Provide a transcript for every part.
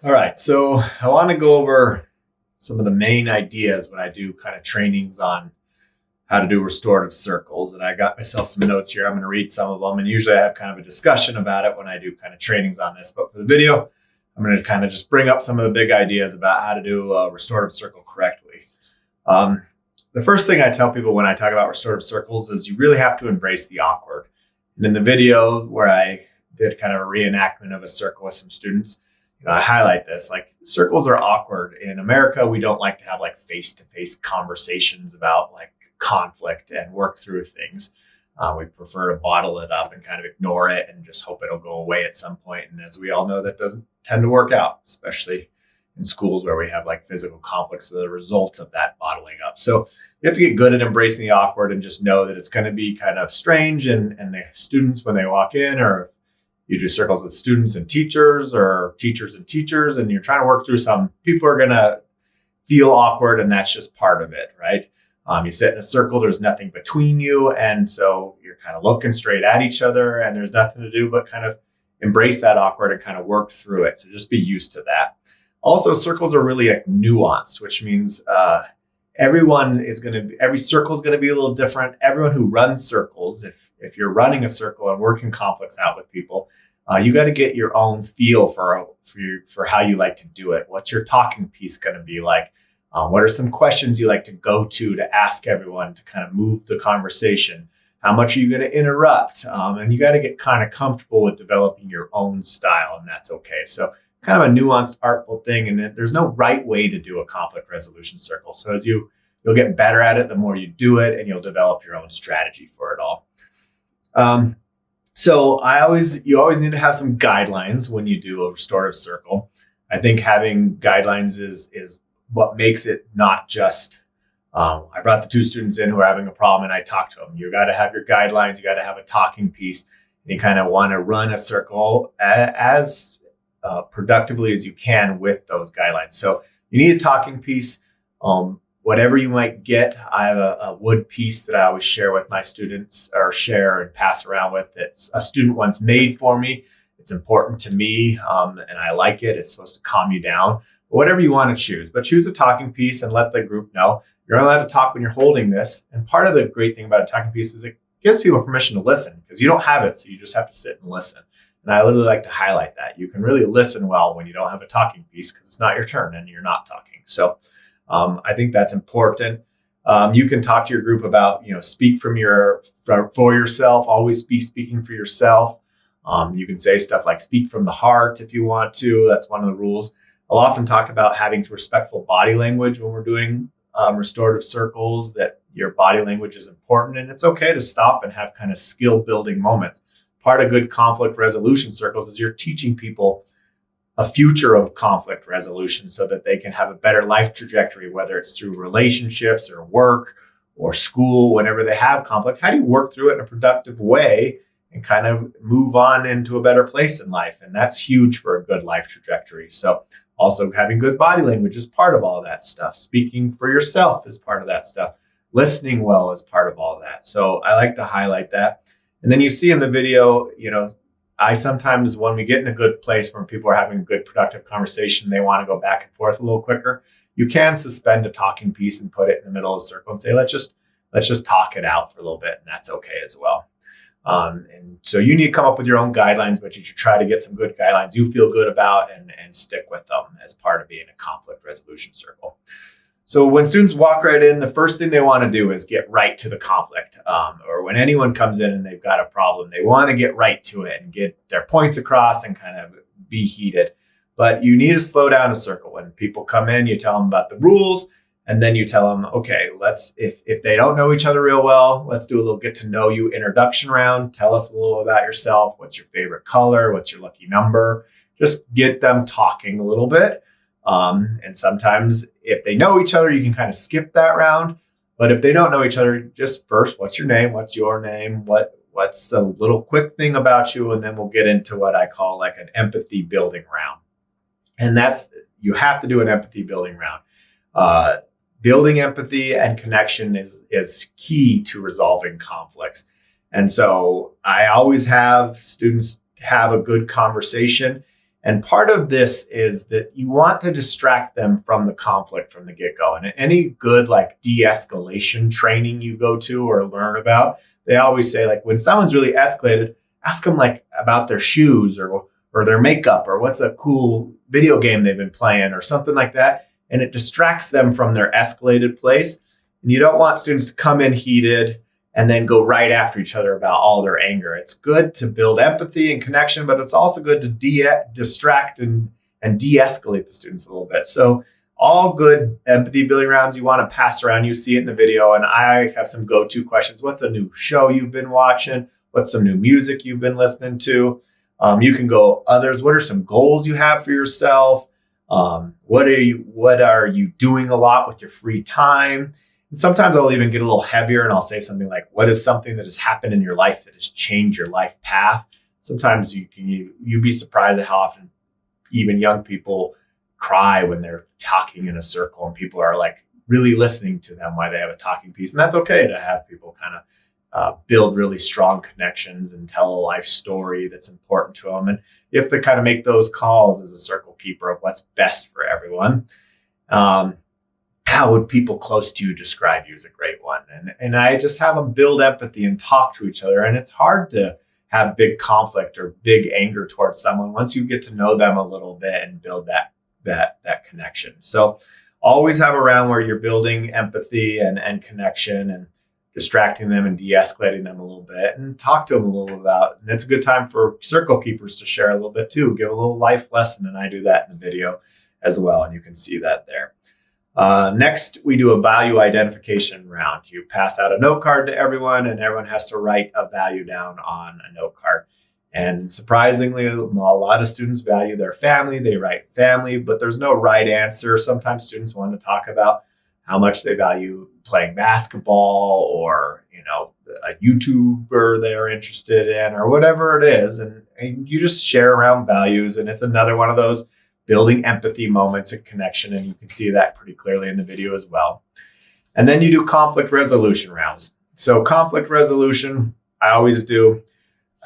All right, so I want to go over some of the main ideas when I do kind of trainings on how to do restorative circles. And I got myself some notes here. I'm going to read some of them. And usually I have kind of a discussion about it when I do kind of trainings on this. But for the video, I'm going to kind of just bring up some of the big ideas about how to do a restorative circle correctly. The first thing I tell people when I talk about restorative circles is you really have to embrace the awkward. And in the video where I did kind of a reenactment of a circle with some students, I highlight this. Like, circles are awkward. In America, we don't like to have like face-to-face conversations about like conflict and work through things. We prefer to bottle it up and kind of ignore it and just hope it'll go away at some point. And as we all know, that doesn't tend to work out, especially in schools where we have like physical conflicts as a result of that bottling up. So you have to get good at embracing the awkward and just know that it's going to be kind of strange. And the students, when they walk in, or you do circles with students and teachers, or teachers and teachers, and you're trying to work through some, people are going to feel awkward, and that's just part of it, right? You sit in a circle, there's nothing between you, and so you're kind of looking straight at each other, and there's nothing to do but kind of embrace that awkward and kind of work through it. So just be used to that. Also, circles are really like nuanced, which means every circle is going to be a little different. Everyone who runs circles, if you're running a circle and working conflicts out with people, you got to get your own feel for how you like to do it. What's your talking piece going to be like? What are some questions you like to go to ask everyone to kind of move the conversation? How much are you going to interrupt? And you got to get kind of comfortable with developing your own style, and that's okay. So kind of a nuanced, artful thing, and there's no right way to do a conflict resolution circle. So as you'll get better at it the more you do it, and you'll develop your own strategy for it all. So you always need to have some guidelines when you do a restorative circle. I think having guidelines is what makes it not just, I brought the two students in who are having a problem and I talked to them. You got to have your guidelines. You got to have a talking piece, and you kind of want to run a circle as productively as you can with those guidelines. So you need a talking piece. Whatever you might get, I have a wood piece that I always share with my students, or share and pass around with. It's a student once made for me. It's important to me, and I like it. It's supposed to calm you down. But whatever you want to choose, but choose a talking piece and let the group know. You're only allowed to talk when you're holding this. And part of the great thing about a talking piece is it gives people permission to listen, because you don't have it, so you just have to sit and listen. And I literally like to highlight that. You can really listen well when you don't have a talking piece, because it's not your turn and you're not talking. So I think that's important. You can talk to your group about, speak for yourself, always be speaking for yourself. You can say stuff like speak from the heart if you want to. That's one of the rules. I'll often talk about having respectful body language when we're doing restorative circles, that your body language is important, and it's okay to stop and have kind of skill building moments. Part of good conflict resolution circles is you're teaching people a future of conflict resolution so that they can have a better life trajectory, whether it's through relationships or work or school. Whenever they have conflict, how do you work through it in a productive way and kind of move on into a better place in life? And that's huge for a good life trajectory. So also having good body language is part of all that stuff. Speaking for yourself is part of that stuff. Listening well is part of all that. So I like to highlight that. And then you see in the video, I sometimes, when we get in a good place where people are having a good productive conversation, they want to go back and forth a little quicker. You can suspend a talking piece and put it in the middle of the circle and say, let's just talk it out for a little bit. And that's okay as well. And so you need to come up with your own guidelines, but you should try to get some good guidelines you feel good about and stick with them as part of being a conflict resolution circle. So when students walk right in, the first thing they want to do is get right to the conflict. Or when anyone comes in and they've got a problem, they want to get right to it and get their points across and kind of be heated. But you need to slow down a circle. When people come in, you tell them about the rules, and then you tell them, okay, if they don't know each other real well, let's do a little get to know you introduction round. Tell us a little about yourself. What's your favorite color? What's your lucky number? Just get them talking a little bit. And sometimes if they know each other, you can kind of skip that round. But if they don't know each other, just first, what's your name? What's your name? What's a little quick thing about you? And then we'll get into what I call like an empathy building round. And you have to do an empathy building round. Building empathy and connection is key to resolving conflicts. And so I always have students have a good conversation. And part of this is that you want to distract them from the conflict from the get-go. And any good like de-escalation training you go to or learn about, they always say like when someone's really escalated, ask them like about their shoes or their makeup or what's a cool video game they've been playing or something like that. And it distracts them from their escalated place. And you don't want students to come in heated and then go right after each other about all their anger. It's good to build empathy and connection, but it's also good to distract and de-escalate the students a little bit. So all good empathy building rounds you want to pass around. You see it in the video. And I have some go-to questions. What's a new show you've been watching? What's some new music you've been listening to? You can go others. What are some goals you have for yourself? What are you doing a lot with your free time? And sometimes I'll even get a little heavier and I'll say something like, what is something that has happened in your life that has changed your life path? Sometimes you'd be surprised at how often even young people cry when they're talking in a circle and people are like really listening to them while they have a talking piece. And that's okay to have people kind of build really strong connections and tell a life story that's important to them. And you have to kind of make those calls as a circle keeper of what's best for everyone. How would people close to you describe you is a great one. And I just have them build empathy and talk to each other. And it's hard to have big conflict or big anger towards someone once you get to know them a little bit and build that connection. So always have a round where you're building empathy and connection and distracting them and de-escalating them a little bit and talk to them a little about. And it's a good time for circle keepers to share a little bit too, give a little life lesson. And I do that in the video as well. And you can see that there. Next, we do a value identification round. You pass out a note card to everyone and everyone has to write a value down on a note card. And surprisingly, a lot of students value their family. They write family, but there's no right answer. Sometimes students want to talk about how much they value playing basketball or, a YouTuber they're interested in or whatever it is. And you just share around values. And it's another one of those building empathy moments and connection. And you can see that pretty clearly in the video as well. And then you do conflict resolution rounds. So conflict resolution, I always do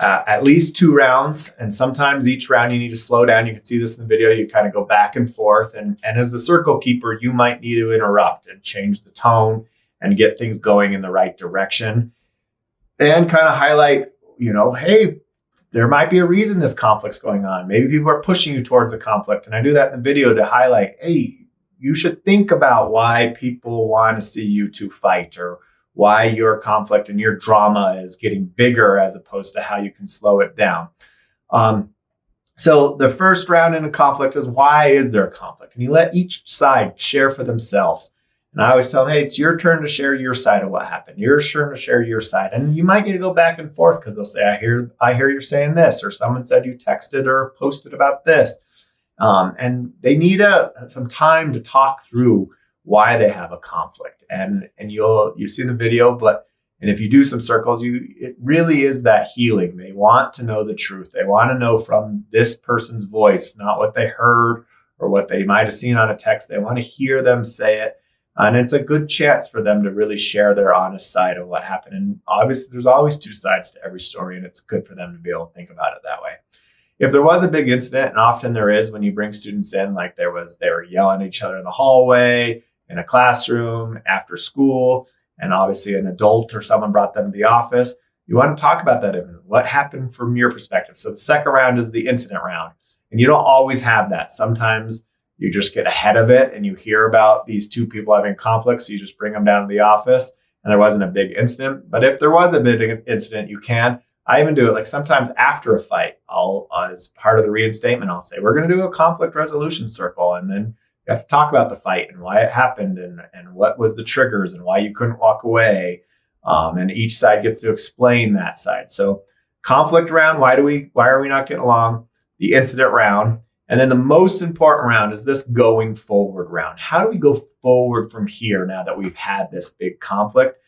at least 2 rounds. And sometimes each round you need to slow down. You can see this in the video. You kind of go back and forth. And as the circle keeper, you might need to interrupt and change the tone and get things going in the right direction. And kind of highlight, hey, there might be a reason this conflict's going on. Maybe people are pushing you towards a conflict. And I do that in the video to highlight, hey, you should think about why people want to see you two fight or why your conflict and your drama is getting bigger as opposed to how you can slow it down. So the first round in a conflict is, why is there a conflict? And you let each side share for themselves. And I always tell them, hey, it's your turn to share your side of what happened. Your turn to share your side. And you might need to go back and forth because they'll say, I hear you're saying this, or someone said you texted or posted about this. And they need some time to talk through why they have a conflict. And you see in the video, and if you do some circles, it really is that healing. They want to know the truth. They want to know from this person's voice, not what they heard or what they might have seen on a text. They want to hear them say it. And it's a good chance for them to really share their honest side of what happened. And obviously, there's always 2 sides to every story, and it's good for them to be able to think about it that way. If there was a big incident, and often there is when you bring students in, like they were yelling at each other in the hallway, in a classroom, after school, and obviously an adult or someone brought them to the office, you want to talk about that. What happened from your perspective? So the second round is the incident round. And you don't always have that. Sometimes you just get ahead of it and you hear about these 2 people having conflicts. So you just bring them down to the office and there wasn't a big incident. But if there was a big incident, you can. I even do it like sometimes after a fight. As part of the reinstatement, I'll say, we're going to do a conflict resolution circle. And then you have to talk about the fight and why it happened and what was the triggers and why you couldn't walk away. And each side gets to explain that side. So conflict round, why are we not getting along? The incident round. And then the most important round is this going forward round. How do we go forward from here now that we've had this big conflict?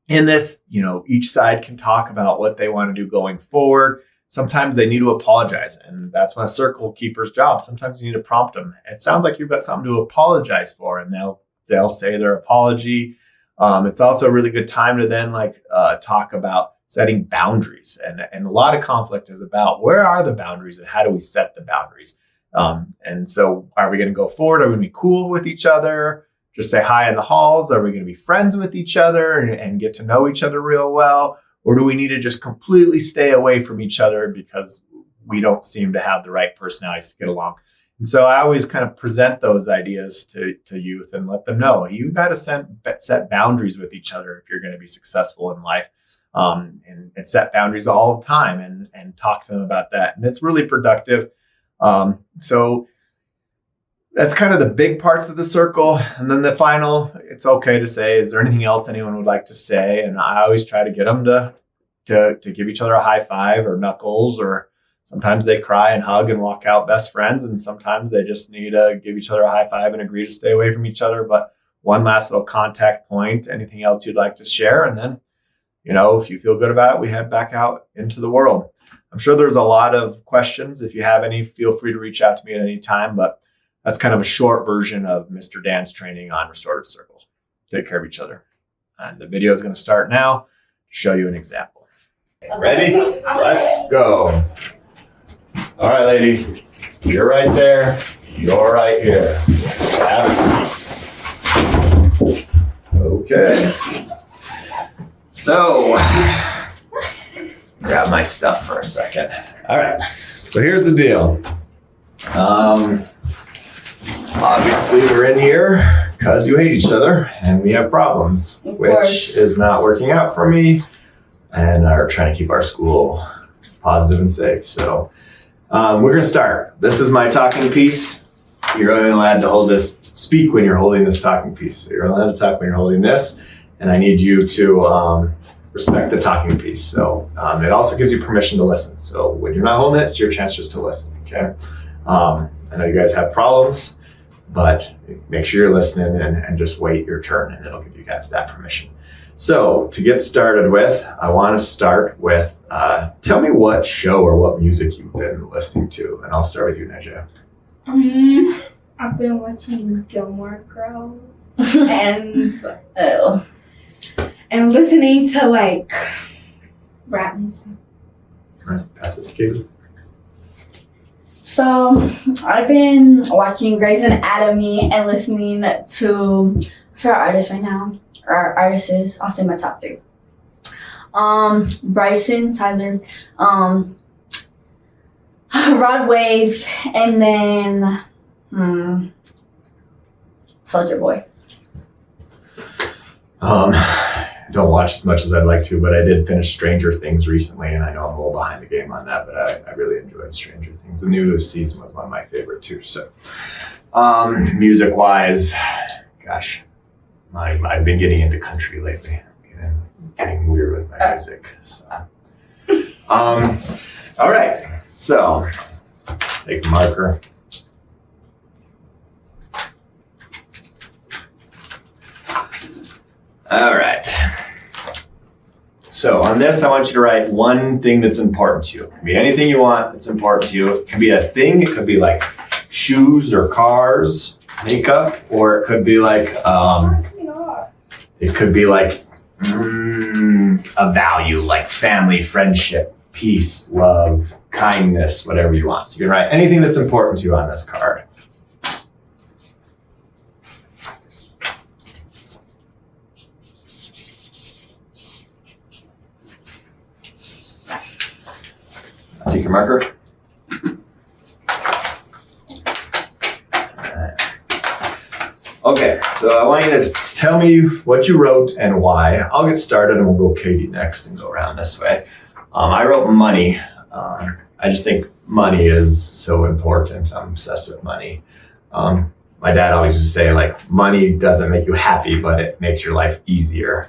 In this, each side can talk about what they want to do going forward. Sometimes they need to apologize, and that's my circle keeper's job. Sometimes you need to prompt them. It sounds like you've got something to apologize for, and they'll say their apology. It's also a really good time to then talk about setting boundaries. And a lot of conflict is about where are the boundaries and how do we set the boundaries? And so are we going to go forward? Are we going to be cool with each other? Just say hi in the halls? Are we going to be friends with each other and get to know each other real well? Or do we need to just completely stay away from each other because we don't seem to have the right personalities to get along? And so I always kind of present those ideas to youth and let them know you got to set boundaries with each other if you're going to be successful in life, and set boundaries all the time and talk to them about that. And it's really productive. So that's kind of the big parts of the circle. And then the final, it's okay to say, is there anything else anyone would like to say? And I always try to get them to give each other a high five or knuckles, or sometimes they cry and hug and walk out best friends. And sometimes they just need to give each other a high five and agree to stay away from each other. But one last little contact point, anything else you'd like to share? And then, if you feel good about it, we head back out into the world. I'm sure there's a lot of questions. If you have any, feel free to reach out to me at any time. But that's kind of a short version of Mr. Dan's training on restorative circles. Take care of each other. And the video is going to start now to show you an example. Ready? Let's go. All right, lady. You're right there. You're right here. Have a seat. Okay. So, grab my stuff for a second. All right. So here's the deal. Obviously, we're in here because you hate each other and we have problems, which is not working out for me, and are trying to keep our school positive and safe. So we're going to start. This is my talking piece. You're only allowed to speak when you're holding this talking piece. So you're allowed to talk when you're holding this, and I need you to respect the talking piece. So it also gives you permission to listen. So when you're not holding it, it's your chance just to listen, okay? I know you guys have problems, but make sure you're listening and just wait your turn, and it'll give you guys that permission. So to get started with, I want to start with, tell me what show or what music you've been listening to, and I'll start with you, Najah. I've been watching Gilmore Girls and listening to like rap music. All right, pass it to Katie. So I've been watching Grey's Anatomy and listening to our artists right now. Our artists, I'll say my top 3. Bryson, Tyler, Rod Wave, and then Soldier Boy. I don't watch as much as I'd like to, but I did finish Stranger Things recently, and I know I'm a little behind the game on that, but I really enjoyed Stranger Things. The newest season was one of my favorite too. So, music-wise, gosh, I've been getting into country lately. Getting weird with my music. So. All right, so take a marker. All right. So on this, I want you to write one thing that's important to you. It can be anything you want that's important to you. It can be a thing. It could be like shoes or cars, makeup, or it could be like a value like family, friendship, peace, love, kindness, whatever you want. So you can write anything that's important to you on this card. Take your marker. Okay, so I want you to tell me what you wrote and why. I'll get started and we'll go Katie next and go around this way. I wrote money. I just think money is so important. I'm obsessed with money. My dad always used to say, like, money doesn't make you happy, but it makes your life easier.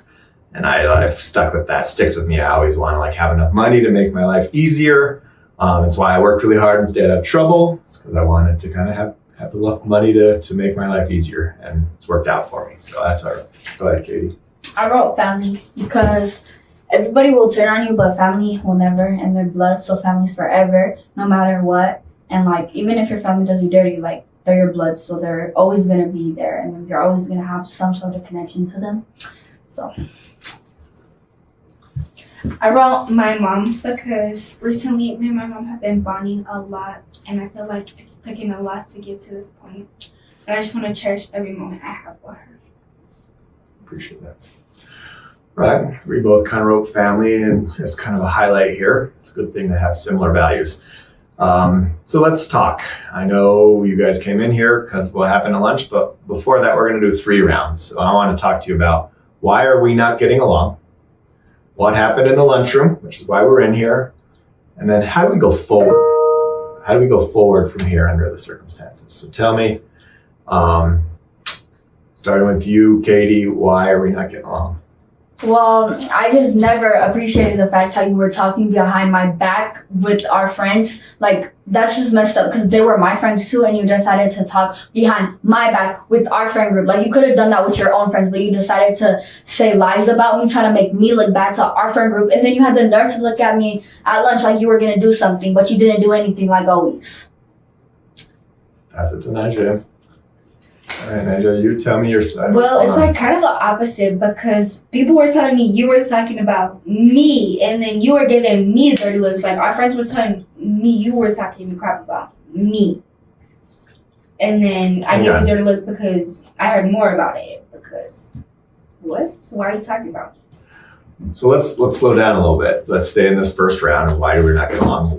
And I've stuck with that, sticks with me. I always want to like have enough money to make my life easier. That's why I worked really hard and stayed out of trouble. It's because I wanted to kind of have enough money to make my life easier, and it's worked out for me. So that's what I wrote. Go ahead, Katie. I wrote family because everybody will turn on you, but family will never, and they're blood, so family's forever, no matter what. And like, even if your family does you dirty, like, they're your blood, so they're always gonna be there, and you're always gonna have some sort of connection to them. So I wrote my mom because recently me and my mom have been bonding a lot, and I feel like it's taken a lot to get to this point. And I just want to cherish every moment I have with her. Appreciate that. Right. We both kind of wrote family and as kind of a highlight here. It's a good thing to have similar values. So let's talk. I know you guys came in here because what happened at lunch, but before that, we're going to do 3 rounds. So I want to talk to you about why are we not getting along? What happened in the lunchroom, which is why we're in here. And then how do we go forward? How do we go forward from here under the circumstances? So tell me, starting with you, Katie, why are we not getting along? Well, I just never appreciated the fact how you were talking behind my back with our friends. Like, that's just messed up because they were my friends too, and you decided to talk behind my back with our friend group. Like, you could have done that with your own friends, but you decided to say lies about me, trying to make me look bad to our friend group. And then you had the nerve to look at me at lunch like you were going to do something, but you didn't do anything like always. Pass it to Naja. All right, Naja, you tell me your side. Well, it's like kind of the opposite because people were telling me you were talking about me, and then you were giving me dirty looks. Like our friends were telling me you were talking crap about me, and then I gave you dirty look because I heard more about it. Because what? So why are you talking about me? So let's slow down a little bit. Let's stay in this first round. And why do we not get along?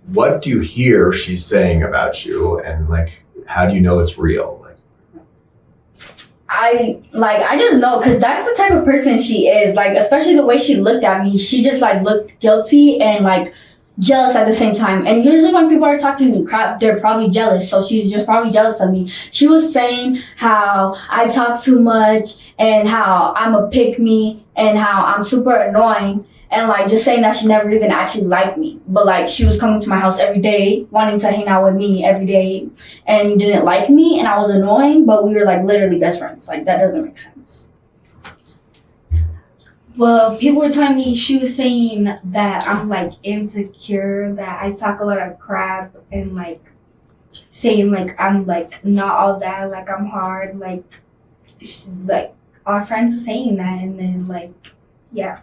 What do you hear she's saying about you, and like, how do you know it's real? I just know because that's the type of person she is. Like, especially the way she looked at me, she just like looked guilty and like jealous at the same time. And usually when people are talking crap, they're probably jealous. So she's just probably jealous of me. She was saying how I talk too much and how I'm a pick me and how I'm super annoying. And like just saying that she never even actually liked me. But like she was coming to my house every day, wanting to hang out with me every day. And you didn't like me and I was annoying, but we were like literally best friends. Like that doesn't make sense. Well, people were telling me she was saying that I'm like insecure, that I talk a lot of crap and like saying like I'm like not all that, like I'm hard, like our friends were saying that, and then like yeah.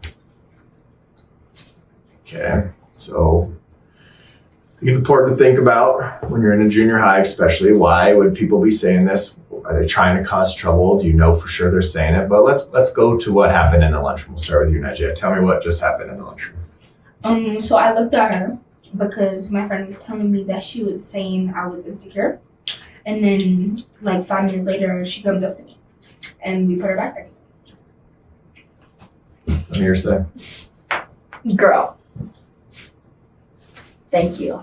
Okay, so I think it's important to think about when you're in a junior high, especially, why would people be saying this? Are they trying to cause trouble? Do you know for sure they're saying it? But let's go to what happened in the lunchroom. We'll start with you, Najee. Tell me what just happened in the lunchroom. So I looked at her because my friend was telling me that she was saying I was insecure, and then like 5 minutes later she comes up to me, and we put her back next. Let me hear say. Girl. Thank you.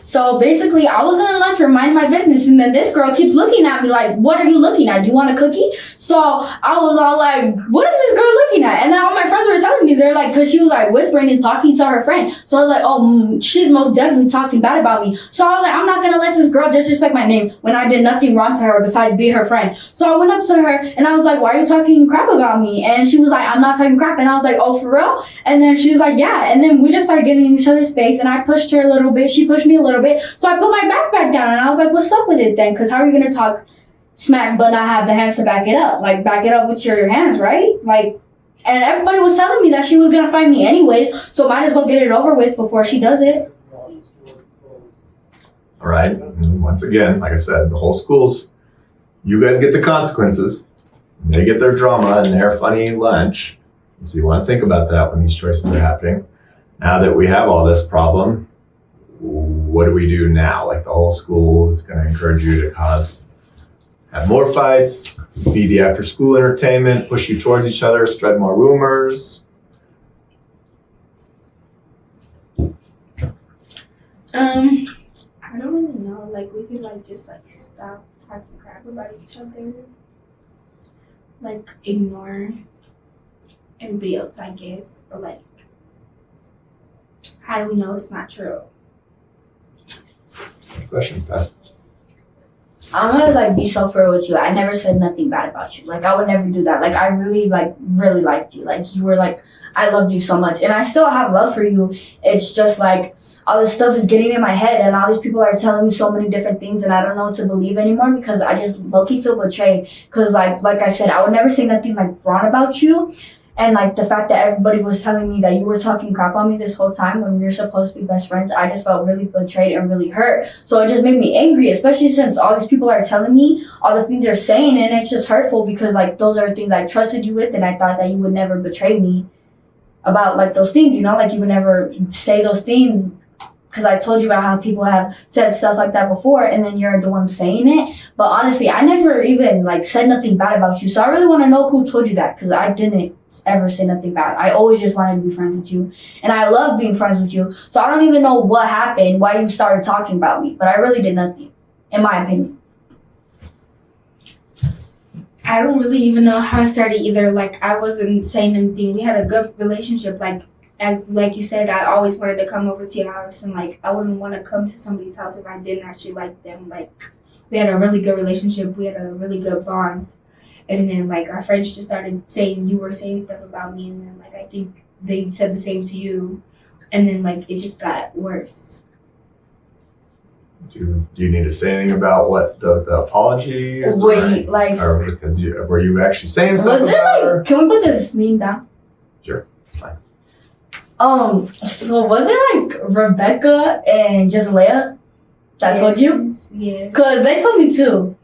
So basically, I was in the lunchroom minding my business, and then this girl keeps looking at me like, what are you looking at? Do you want a cookie? So I was all like, what is this girl looking at? And then all my friends were telling me, they're like, because she was like whispering and talking to her friend. So I was like, oh, she's most definitely talking bad about me. So I was like, I'm not going to let this girl disrespect my name when I did nothing wrong to her besides be her friend. So I went up to her, and I was like, why are you talking crap about me? And she was like, I'm not talking crap. And I was like, oh, for real? And then she was like, yeah. And then we just started getting in each other's face, and I pushed her a little bit. She pushed me a little bit. So I put my backpack down, and I was like, what's up with it then? Because how are you going to talk smack but not have the hands to back it up? Like, back it up with your hands, right? Like, and everybody was telling me that she was going to fight me anyways, so might as well get it over with before she does it. All right. And once again, like I said, the whole school's, you guys get the consequences. They get their drama and their funny lunch. And so you want to think about that when these choices are happening. Now that we have all this problem, what do we do now? Like, the whole school is going to encourage you to have more fights, be the after school entertainment, push you towards each other, spread more rumors. I don't really know. Like, we could like just like stop talking crap about each other. Like, ignore everybody else, I guess. But like, how do we know it's not true? Question, pass. I'm gonna like be so fair with you. I never said nothing bad about you. Like, I would never do that. Like, I really liked you. Like, you were like, I loved you so much, and I still have love for you. It's just like all this stuff is getting in my head, and all these people are telling me so many different things, and I don't know what to believe anymore because I just low-key feel betrayed. Because like I said, I would never say nothing like wrong about you. And like the fact that everybody was telling me that you were talking crap on me this whole time when we were supposed to be best friends, I just felt really betrayed and really hurt. So it just made me angry, especially since all these people are telling me all the things they're saying, and it's just hurtful because like those are things I trusted you with, and I thought that you would never betray me about like those things, you know, like you would never say those things because I told you about how people have said stuff like that before, and then you're the one saying it. But honestly, I never even like said nothing bad about you, so I really want to know who told you that, because I didn't ever say nothing bad. I always just wanted to be friends with you, and I love being friends with you. So I don't even know what happened, why you started talking about me, but I really did nothing, in my opinion. I don't really even know how it started either. Like, I wasn't saying anything. We had a good relationship. Like you said, I always wanted to come over to your house, and like I wouldn't want to come to somebody's house if I didn't actually like them. Like, we had a really good relationship. We had a really good bond. And then like our friends just started saying, you were saying stuff about me, and then like I think they said the same to you, and then like it just got worse. Do you need to say anything about what the apology is? Wait, like, or because were you actually saying something? was it about her? like, can we put this name down? Sure, it's fine. So was it like Rebecca and just Leah that told you? Yeah. Because they told me too.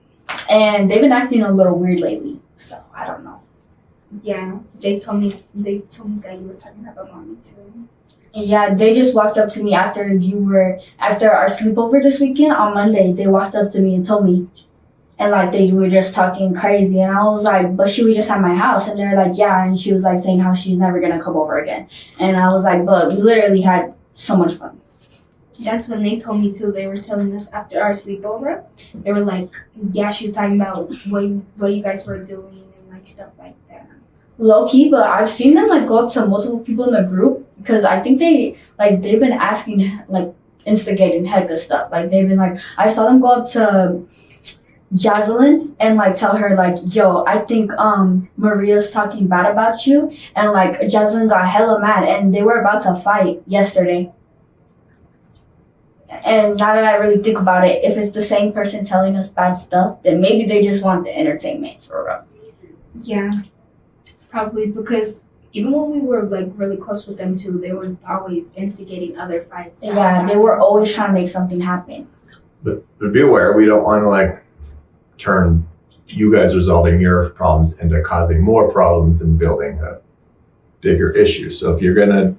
And they've been acting a little weird lately. So I don't know. Yeah. They told me that you were talking about mommy too. Yeah, they just walked up to me after our sleepover this weekend on Monday. They walked up to me and told me. And like they were just talking crazy, and I was like, but she was just at my house, and they're like, yeah, and she was like saying how she's never gonna come over again, and I was like, but we literally had so much fun. That's when they told me too. They were telling us after our sleepover. They were like, yeah, she was talking about what you guys were doing and like stuff like that. Low key, but I've seen them like go up to multiple people in the group, because I think they've been asking, like instigating hecka stuff. Like they've been like, I saw them go up to Jaslyn and like tell her like, yo, I think Maria's talking bad about you, and like Jaslyn got hella mad, and they were about to fight yesterday. And now that I really think about it, if it's the same person telling us bad stuff, then maybe they just want the entertainment for real. Yeah, probably, because even when we were like really close with them too, they were always instigating other fights. Yeah, they were always trying to make something happen. But be aware, we don't want to like turn you guys resolving your problems into causing more problems and building a bigger issue. So if you're gonna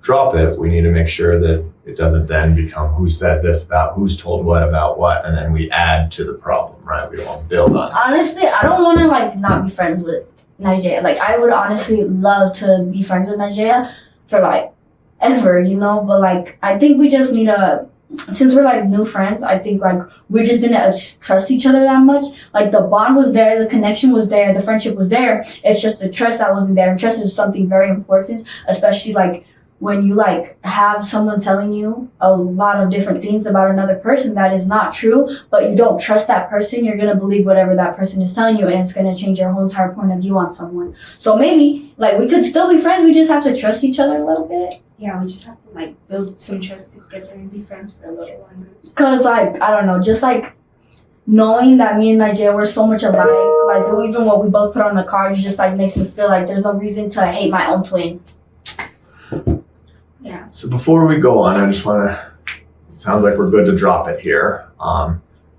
drop it, we need to make sure that it doesn't then become who said this about who's told what about what, and then we add to the problem, right? We don't want to build on it. Honestly, I don't want to like not be friends with Nigeria. Like I would honestly love to be friends with Nigeria for like ever, you know, but like I think we just need to, since we're like new friends, I think like we just didn't trust each other that much. Like the bond was there, the connection was there, the friendship was there. It's just the trust that wasn't there. And trust is something very important, especially like when you like have someone telling you a lot of different things about another person that is not true, but you don't trust that person. You're gonna believe whatever that person is telling you, and it's gonna change your whole entire point of view on someone. So maybe like we could still be friends. We just have to trust each other a little bit. Yeah, we just have to like build some trust together and be friends for a little longer. Cause like I don't know, just like knowing that me and Nigeria were so much alike, like even what we both put on the cards just like makes me feel like there's no reason to hate my own twin. Yeah. So before we go on, I just want to, it sounds like we're good to drop it here.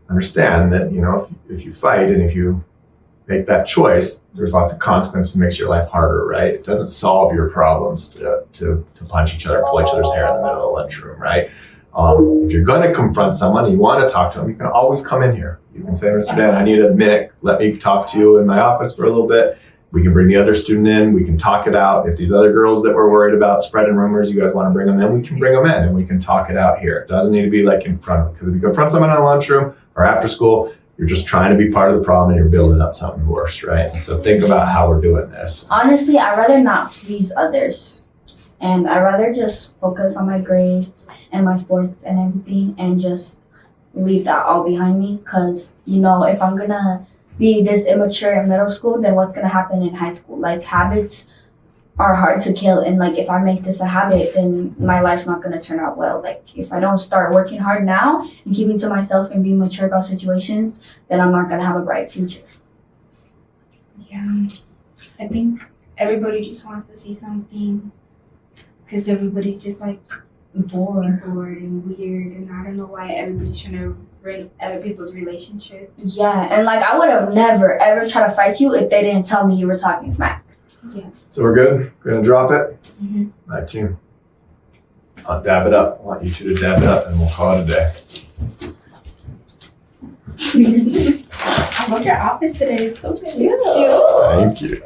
Understand that, you know, if you fight and if you make that choice, there's lots of consequences that makes your life harder, right? It doesn't solve your problems to punch each other, pull each other's hair in the middle of the lunchroom, right? If you're going to confront someone and you want to talk to them, you can always come in here. You can say, Mr. Dan, I need a minute. Let me talk to you in my office for a little bit. We can bring the other student in. We can talk it out. If these other girls that we're worried about spreading rumors, you guys want to bring them in, we can bring them in and we can talk it out here. It doesn't need to be like in front, because if you confront someone in a lunchroom or after school, you're just trying to be part of the problem and you're building up something worse, right? So think about how we're doing this. Honestly, I'd rather not please others. And I'd rather just focus on my grades and my sports and everything and just leave that all behind me. Because, you know, if I'm going to be this immature in middle school, then what's going to happen in high school? Like, habits are hard to kill. And, like, if I make this a habit, then my life's not going to turn out well. Like, if I don't start working hard now and keeping to myself and being mature about situations, then I'm not going to have a bright future. Yeah. I think everybody just wants to see something because everybody's just like bored and weird, and I don't know why everybody's trying to ruin other people's relationships. Yeah, and like I would have never ever tried to fight you if they didn't tell me you were talking smack. Yeah. So we're good? We're gonna drop it? Mhm. All right, team. I'll dab it up. I want you two to dab it up and we'll call it a day. I love your outfit today. It's so cute. Thank you.